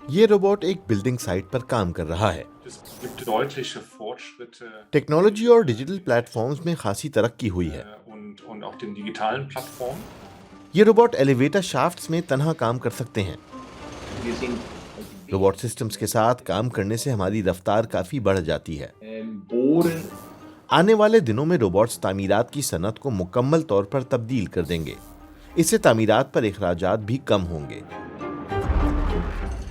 یہ روبوٹ ایک building site پر کام کر رہا ہے۔ ٹیکنالوجی اور ڈیجیٹل پلیٹ فارمز میں خاصی ترقی ہوئی ہے۔ یہ روبوٹ ایلیویٹر شافٹس میں تنہا کام کر سکتے ہیں۔ روبوٹ سسٹمز کے ساتھ کام کرنے سے ہماری رفتار کافی بڑھ جاتی ہے۔ آنے والے دنوں میں روبوٹس تعمیرات کی صنعت کو مکمل طور پر تبدیل کر دیں گے۔ اس سے تعمیرات پر اخراجات بھی کم ہوں گے۔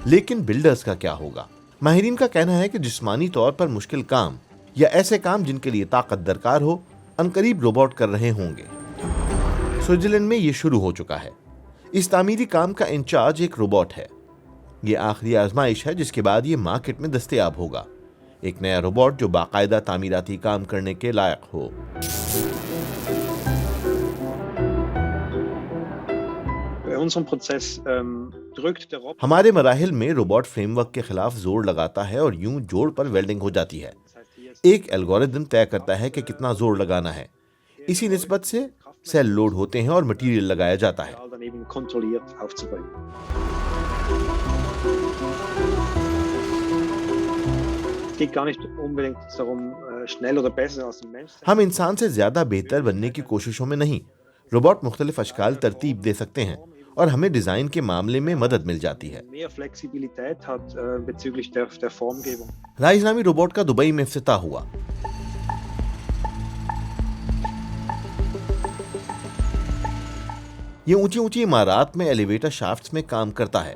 لیکن بلڈرز کا کیا ہوگا؟ ماہرین کا کہنا ہے کہ جسمانی طور پر مشکل کام یا ایسے کام جن کے لیے طاقت درکار ہو، عنقریب روبوٹ کر رہے ہوں گے۔ سوئٹزرلینڈ میں یہ شروع ہو چکا ہے۔ اس تعمیری کام کا انچارج ایک روبوٹ ہے۔ یہ آخری آزمائش ہے جس کے بعد یہ مارکیٹ میں دستیاب ہوگا۔ ایک نیا روبوٹ جو باقاعدہ تعمیراتی کام کرنے کے لائق ہو۔ ہمارے مراحل میں روبوٹ فریم ورک کے خلاف زور لگاتا ہے اور یوں جوڑ پر ویلڈنگ ہو جاتی ہے۔ ایک الگورتھم طے کرتا ہے کہ کتنا زور لگانا ہے۔ اسی نسبت سے سیل لوڈ ہوتے ہیں اور مٹیریل لگایا جاتا ہے۔ ہم انسان سے زیادہ بہتر بننے کی کوششوں میں نہیں، روبوٹ مختلف اشکال ترتیب دے سکتے ہیں اور ہمیں ڈیزائن کے معاملے میں مدد مل جاتی ہے۔ رائز نامی روبوٹ کا دبئی میں افتتاح ہوا۔ یہ اونچی اونچی عمارات میں ایلیویٹر شافٹس میں کام کرتا ہے۔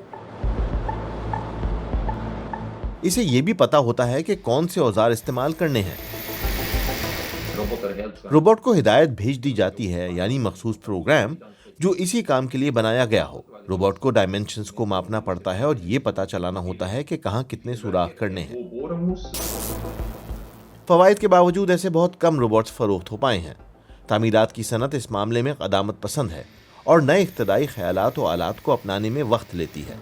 اسے یہ بھی پتا ہوتا ہے کہ کون سے اوزار استعمال کرنے ہیں۔ روبوٹ کو ہدایت بھیج دی جاتی ہے، یعنی مخصوص پروگرام جو اسی کام کے لیے بنایا گیا ہو۔ روبوٹ کو ڈائمینشنز کو ماپنا پڑتا ہے اور یہ پتا چلانا ہوتا ہے کہ کہاں کتنے سوراخ کرنے ہیں۔ فوائد کے باوجود ایسے بہت کم روبوٹس فروخت ہو پائے ہیں۔ تعمیرات کی صنعت اس معاملے میں قدامت پسند ہے اور نئے اختراعی خیالات و آلات کو اپنانے میں وقت لیتی ہے۔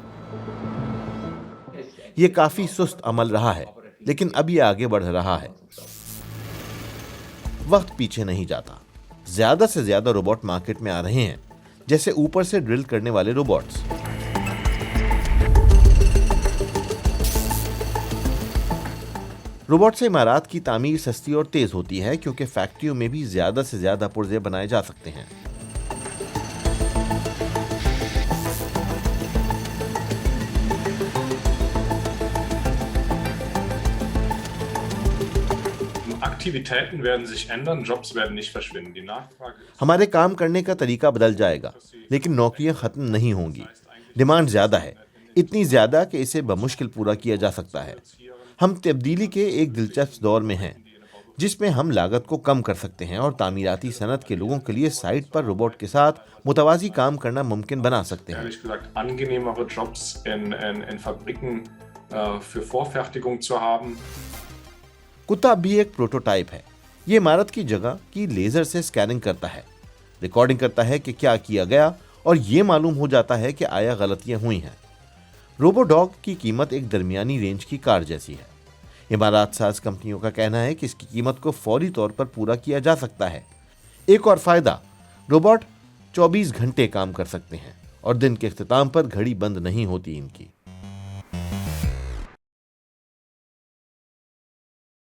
یہ کافی سست عمل رہا ہے، لیکن اب یہ آگے بڑھ رہا ہے۔ وقت پیچھے نہیں جاتا۔ زیادہ سے زیادہ روبوٹ مارکیٹ میں آ رہے ہیں، جیسے اوپر سے ڈرل کرنے والے روبوٹس۔ روبوٹ سے عمارات کی تعمیر سستی اور تیز ہوتی ہے کیونکہ فیکٹریوں میں بھی زیادہ سے زیادہ پرزے بنائے جا سکتے ہیں۔ ہمارے کام کرنے کا طریقہ بدل جائے گا، لیکن نوکریاں ختم نہیں ہوں گی۔ ڈیمانڈ زیادہ ہے، اتنی زیادہ کہ اسے بمشکل پورا کیا جا سکتا ہے۔ ہم تبدیلی کے ایک دلچسپ دور میں ہیں جس میں ہم لاگت کو کم کر سکتے ہیں اور تعمیراتی صنعت کے لوگوں کے لیے سائٹ پر روبوٹ کے ساتھ متوازی کام کرنا ممکن بنا سکتے ہیں۔ کتا بھی ایک پروٹوٹائپ ہے۔ یہ عمارت کی جگہ کی لیزر سے اسکیننگ کرتا ہے، ریکارڈنگ کرتا ہے کہ کیا کیا گیا اور یہ معلوم ہو جاتا ہے کہ آیا غلطیاں ہوئی ہیں۔ روبو ڈاگ کی قیمت ایک درمیانی رینج کی کار جیسی ہے۔ عمارات ساز کمپنیوں کا کہنا ہے کہ اس کی قیمت کو فوری طور پر پورا کیا جا سکتا ہے۔ ایک اور فائدہ، روبوٹ 24 گھنٹے کام کر سکتے ہیں اور دن کے اختتام پر گھڑی بند نہیں ہوتی ان کی۔